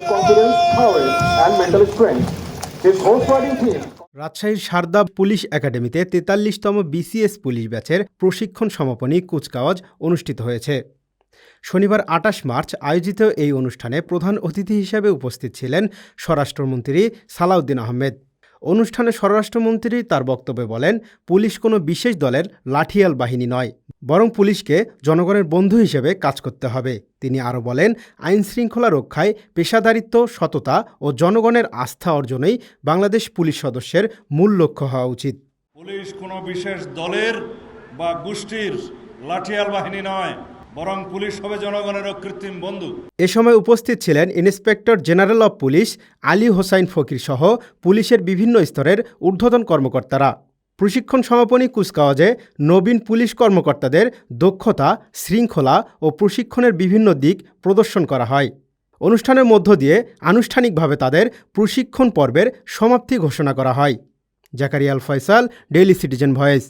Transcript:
confidence, courage, and mental strength. His horse riding team. রাজশাহীর Sarada police একাডেমিতে ৪৩তম BCS police ব্যাচের প্রশিক্ষণ সমাপনী কুচকাওয়াজ অনুষ্ঠিত হয়েছে। শনিবার ২৮ মার্চ আয়োজিত এই অনুষ্ঠানে প্রধান অতিথি হিসেবে উপস্থিত ছিলেন স্বরাষ্ট্রমন্ত্রী সালাউদ্দিন আহমেদ। অনুষ্ঠানে স্বরাষ্ট্রমন্ত্রী তার বক্তব্যে বলেন, পুলিশ কোনো বিশেষ দলের লাঠিয়াল বাহিনী নয়, বরং পুলিশকে জনগণের বন্ধু হিসেবে কাজ করতে হবে। তিনি আরও বলেন, আইনশৃঙ্খলা রক্ষায় পেশাদারিত্ব, সততা ও জনগণের আস্থা অর্জনেই বাংলাদেশ পুলিশ সদস্যের মূল লক্ষ্য হওয়া উচিত। পুলিশ কোনো বিশেষ দলের বা গোষ্ঠীর লাঠিয়াল বাহিনী নয়, বরং পুলিশ হবে জনগণের কৃত্রিম বন্ধু। এ সময় উপস্থিত ছিলেন inspector general of police Ali Hossain Fakir সহ পুলিশের বিভিন্ন স্তরের ঊর্ধ্বতন কর্মকর্তারা। প্রশিক্ষণ সমাপনী কুচকাওয়াজে নবীন পুলিশ কর্মকর্তাদের দক্ষতা, শৃঙ্খলা ও প্রশিক্ষণের বিভিন্ন দিক প্রদর্শন করা হয়। অনুষ্ঠানের মধ্য দিয়ে আনুষ্ঠানিকভাবে তাদের প্রশিক্ষণ পর্বের সমাপ্তি ঘোষণা করা হয়। জাকারিয়া আল ফয়সাল, ডেইলি সিটিজেন ভয়েস।